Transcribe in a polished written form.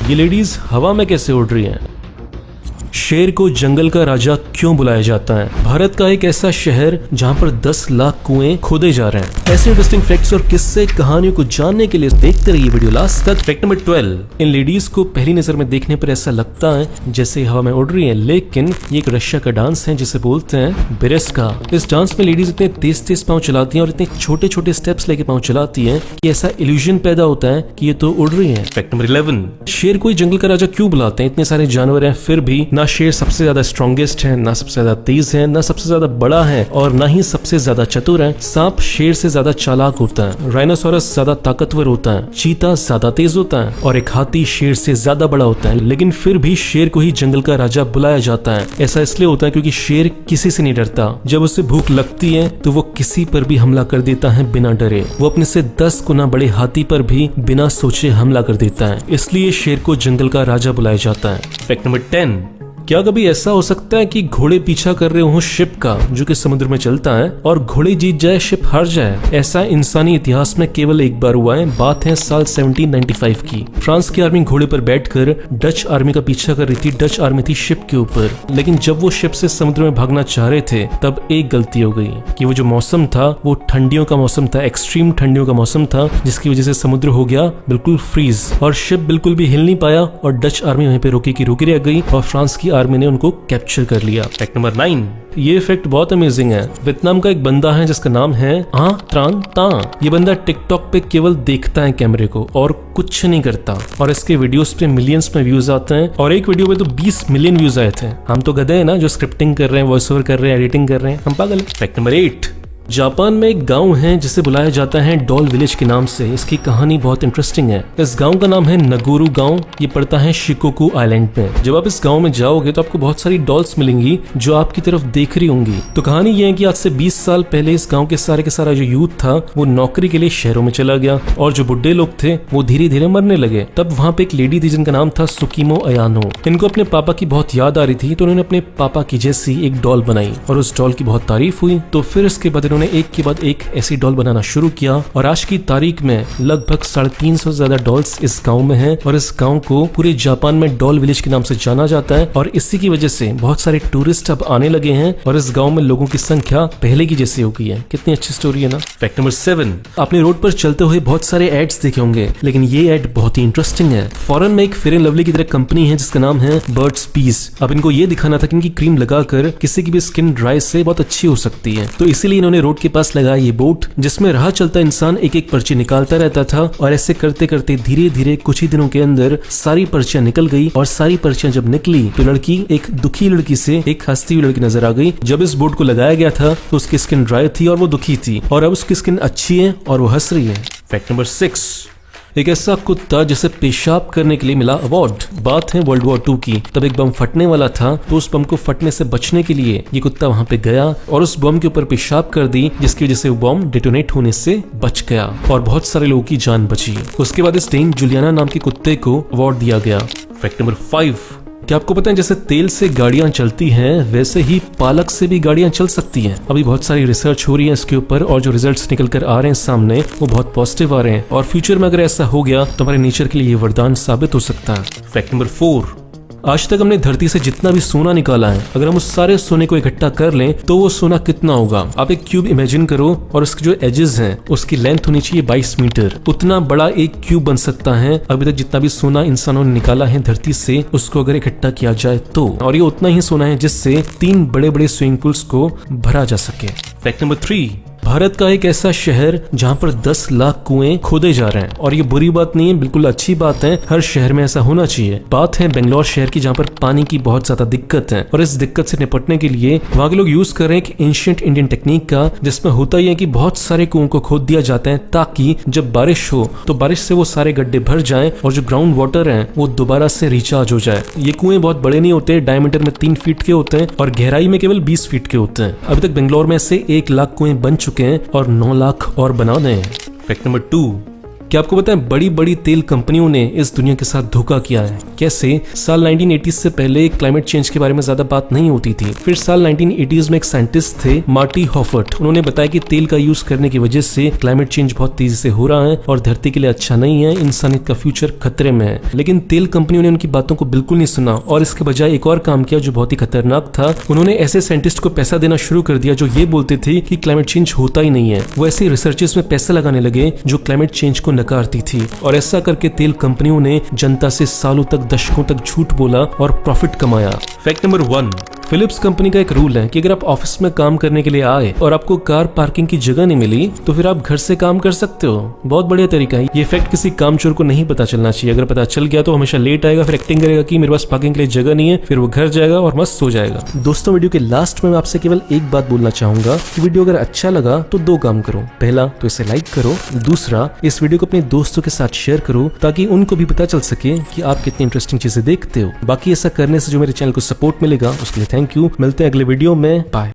ये लेडीज हवा में कैसे उड़ रही हैं? शेर को जंगल का राजा क्यों बुलाया जाता है? भारत का एक ऐसा शहर जहां पर 10 लाख कुएं खोदे जा रहे हैं। ऐसे इंटरेस्टिंग फैक्ट्स और किस्से कहानियों को जानने के लिए देखते रहिए वीडियो लास्ट तक। फैक्ट नंबर 12, इन लेडीज को पहली नजर में देखने पर ऐसा लगता है जैसे हवा में उड़ रही है, लेकिन ये एक रशिया का डांस है जिसे बोलते हैं बेरेस्का। इस डांस में लेडीज इतने तेज तेज पाँव चलाती हैं और इतने छोटे छोटे स्टेप्स लेके पाँव चलाती हैं कि ऐसा इल्यूजन पैदा होता है कि ये तो उड़ रही है। फैक्ट नंबर 11, शेर को जंगल का राजा क्यों बुलाते हैं? इतने सारे जानवर हैं फिर भी ना शेर सबसे ज्यादा स्ट्रॉन्गेस्ट है, ना सबसे ज्यादा तेज है, ना सबसे ज्यादा बड़ा है और ना ही सबसे ज्यादा चतुर है। सांप शेर से ज्यादा चालाक होता है, राइनोसोरस ज्यादा ताकतवर होता है, चीता ज्यादा तेज होता है और एक हाथी शेर से ज्यादा बड़ा होता है। लेकिन फिर भी शेर को ही जंगल का राजा बुलाया जाता है। ऐसा इसलिए होता है क्योंकि शेर किसी से नहीं डरता। जब उसे भूख लगती है तो वो किसी पर भी हमला कर देता है बिना डरे। वो अपने से 10 गुना बड़े हाथी पर भी बिना सोचे हमला कर देता है। इसलिए शेर को जंगल का राजा बुलाया जाता है। फैक्ट नंबर 10, क्या कभी ऐसा हो सकता है कि घोड़े पीछा कर रहे हो शिप का जो कि समुद्र में चलता है और घोड़े जीत जाए, शिप हार जाए? ऐसा इंसानी इतिहास में केवल एक बार हुआ है। बात है साल 1795 की। फ्रांस की आर्मी घोड़े पर बैठकर डच आर्मी का पीछा कर रही थी। डच आर्मी थी शिप के ऊपर, लेकिन जब वो शिप से समुद्र में भागना चाह रहे थे तब एक गलती हो गई कि वो जो मौसम था वो ठंडियों का मौसम था, एक्सट्रीम ठंडियों का मौसम था, जिसकी वजह से समुद्र हो गया बिल्कुल फ्रीज और शिप बिल्कुल भी हिल नहीं पाया और डच आर्मी वहीं पे रोकी की रोकी रह गई और फ्रांस की आर्मी ने उनको कैप्चर कर लिया। फैक्ट नंबर 9, ये फैक्ट बहुत अमेजिंग है। वियतनाम का एक बंदा है जिसका नाम है ट्रान ता। ये बंदा टिकटॉक पे केवल देखता है कैमरे को और कुछ नहीं करता और इसके वीडियोस पे मिलियंस में व्यूज आते हैं और एक वीडियो पे तो 20 मिलियन व्यूज आए थे। हम तो गधे हैं ना जो स्क्रिप्टिंग कर रहे हैं, वॉइस ओवर कर रहे हैं, एडिटिंग कर रहे हैं, हम पागल हैं। फैक्ट नंबर 8, जापान में एक गांव है जिसे बुलाया जाता है डॉल विलेज के नाम से। इसकी कहानी बहुत इंटरेस्टिंग है। इस गांव का नाम है नगोरू गांव। ये पड़ता है शिकोकू आइलैंड में। जब आप इस गांव में जाओगे तो आपको बहुत सारी डॉल्स मिलेंगी जो आपकी तरफ देख रही होंगी। तो कहानी ये है कि आज से 20 साल पहले इस गांव के सारा जो यूथ था वो नौकरी के लिए शहरों में चला गया और जो बुढ़े लोग थे वो धीरे धीरे मरने लगे। तब वहाँ पे एक लेडी थी जिनका नाम था सुकीमो अयानो। इनको अपने पापा की बहुत याद आ रही थी तो उन्होंने अपने पापा की जैसी एक डॉल बनाई और उस डॉल की बहुत तारीफ हुई। तो फिर इसके बाद उन्होंने एक के बाद एक ऐसी डॉल बनाना शुरू किया और आज की तारीख में लगभग 350 से ज्यादा डॉल्स इस गांव में हैं और इस गांव को पूरे जापान में डॉल विलेज के नाम से जाना जाता है और इसी की वजह से बहुत सारे टूरिस्ट अब आने लगे हैं और इस गांव में लोगों की संख्या पहले की जैसी हो गई है। कितनी अच्छी स्टोरी है ना। फैक्ट नंबर 7, आपने रोड पर चलते हुए बहुत सारे एड्स देखे होंगे, लेकिन ये एड बहुत ही इंटरेस्टिंग है। फॉरेन में एक फेयर एंड लवली की तरह कंपनी है जिसका नाम है बर्ड्स पीस। अब इनको ये दिखाना था कि इनकी क्रीम लगाकर किसी की भी स्किन ड्राई से बहुत अच्छी हो सकती है, तो इसीलिए इन्होंने रोड के पास लगाया ये बोर्ड जिसमें राह चलता इंसान एक एक पर्ची निकालता रहता था और ऐसे करते करते धीरे धीरे कुछ ही दिनों के अंदर सारी पर्चियां निकल गई और सारी पर्चियां जब निकली तो लड़की एक दुखी लड़की से एक हंसती हुई लड़की नजर आ गई। जब इस बोर्ड को लगाया गया था तो उसकी स्किन ड्राई थी और वो दुखी थी और अब उसकी स्किन अच्छी है और वो हंस रही है। फैक्ट नंबर 6, एक ऐसा कुत्ता जिसे पेशाब करने के लिए मिला अवार्ड। बात है वर्ल्ड वॉर 2 की। तब एक बम फटने वाला था तो उस बम को फटने से बचने के लिए ये कुत्ता वहां पे गया और उस बम के ऊपर पेशाब कर दी जिसकी वजह से वो बम डिटोनेट होने से बच गया और बहुत सारे लोगों की जान बची। उसके बाद इस डेन जुलियाना नाम के कुत्ते को अवार्ड दिया गया। फैक्ट नंबर 5, क्या आपको पता है जैसे तेल से गाड़ियां चलती हैं वैसे ही पालक से भी गाड़ियां चल सकती हैं। अभी बहुत सारी रिसर्च हो रही है इसके ऊपर और जो रिजल्ट्स निकल कर आ रहे हैं सामने वो बहुत पॉजिटिव आ रहे हैं और फ्यूचर में अगर ऐसा हो गया तो हमारे नेचर के लिए ये वरदान साबित हो सकता है। फैक्ट नंबर 4, आज तक हमने धरती से जितना भी सोना निकाला है अगर हम उस सारे सोने को इकट्ठा कर लें तो वो सोना कितना होगा? आप एक क्यूब इमेजिन करो और उसके जो एजेस हैं उसकी लेंथ होनी चाहिए 22 मीटर। उतना बड़ा एक क्यूब बन सकता है अभी तक जितना भी सोना इंसानों ने निकाला है धरती से उसको अगर इकट्ठा किया जाए तो, और ये उतना ही सोना है जिससे 3 बड़े बड़े स्विमिंग पूल्स को भरा जा सके। फैक्ट नंबर 3, भारत का एक ऐसा शहर जहां पर 10 लाख कुएं खोदे जा रहे हैं और ये बुरी बात नहीं है, बिल्कुल अच्छी बात है। हर शहर में ऐसा होना चाहिए। बात है बेंगलोर शहर की जहां पर पानी की बहुत ज्यादा दिक्कत है और इस दिक्कत से निपटने के लिए वहां के लोग यूज कर रहे हैं एक एंशिएंट इंडियन टेक्निक का जिसमें होता ही है कि बहुत सारे कुओं को खोद दिया जाता है ताकि जब बारिश हो तो बारिश से वो सारे गड्ढे भर जाएं और जो ग्राउंड वाटर है वो दोबारा से रिचार्ज हो जाए। ये कुएं बहुत बड़े नहीं होते, डायमीटर में 3 फीट के होते हैं और गहराई में केवल 20 फीट के होते हैं। अभी तक बेंगलोर में से 1 लाख कुएं बन चुके हैं और 9 लाख और बना रहे हैं। फैक्ट नंबर 2, क्या आपको पता है बड़ी बड़ी तेल कंपनियों ने इस दुनिया के साथ धोखा किया है? कैसे? साल 1980 से पहले क्लाइमेट चेंज के बारे में ज्यादा बात नहीं होती थी। फिर साल 1980s में एक साइंटिस्ट थे मार्टी हॉफर्ट, उन्होंने बताया कि तेल का यूज करने की वजह से क्लाइमेट चेंज बहुत तेजी से हो रहा है और धरती के लिए अच्छा नहीं है, इंसानियत का फ्यूचर खतरे में है। लेकिन तेल कंपनियों ने उनकी बातों को बिल्कुल नहीं सुना और इसके बजाय एक और काम किया जो बहुत ही खतरनाक था। उन्होंने ऐसे साइंटिस्ट को पैसा देना शुरू कर दिया जो ये बोलते थे कि क्लाइमेट चेंज होता ही नहीं है। वो ऐसे रिसर्चेस में पैसा लगाने लगे जो क्लाइमेट चेंज को नकारती थी और ऐसा करके तेल कंपनियों ने जनता से सालों तक, दशकों तक झूठ बोला और प्रॉफिट कमाया। फैक्ट नंबर 1, फिलिप्स कंपनी का एक रूल है कि अगर आप ऑफिस में काम करने के लिए आए और आपको कार पार्किंग की जगह नहीं मिली तो फिर आप घर से काम कर सकते हो। बहुत बढ़िया तरीका है। ये फैक्ट किसी कामचोर को नहीं पता चलना चाहिए। अगर पता चल गया तो हमेशा लेट आएगा, फिर एक्टिंग करेगा कि मेरे पास पार्किंग के लिए जगह नहीं है, फिर वो घर जाएगा और मस्त सो जाएगा। दोस्तों, वीडियो के लास्ट में मैं आपसे केवल एक बात बोलना चाहूंगा कि वीडियो अगर अच्छा लगा तो 2 काम करो। पहला तो इसे लाइक करो, दूसरा इस वीडियो को अपने दोस्तों के साथ शेयर करो ताकि उनको भी पता चल सके कि आप कितनी इंटरेस्टिंग चीजें देखते हो। बाकी ऐसा करने से जो मेरे चैनल को सपोर्ट मिलेगा उसके लिए थैंक यू। मिलते हैं अगले वीडियो में। बाय।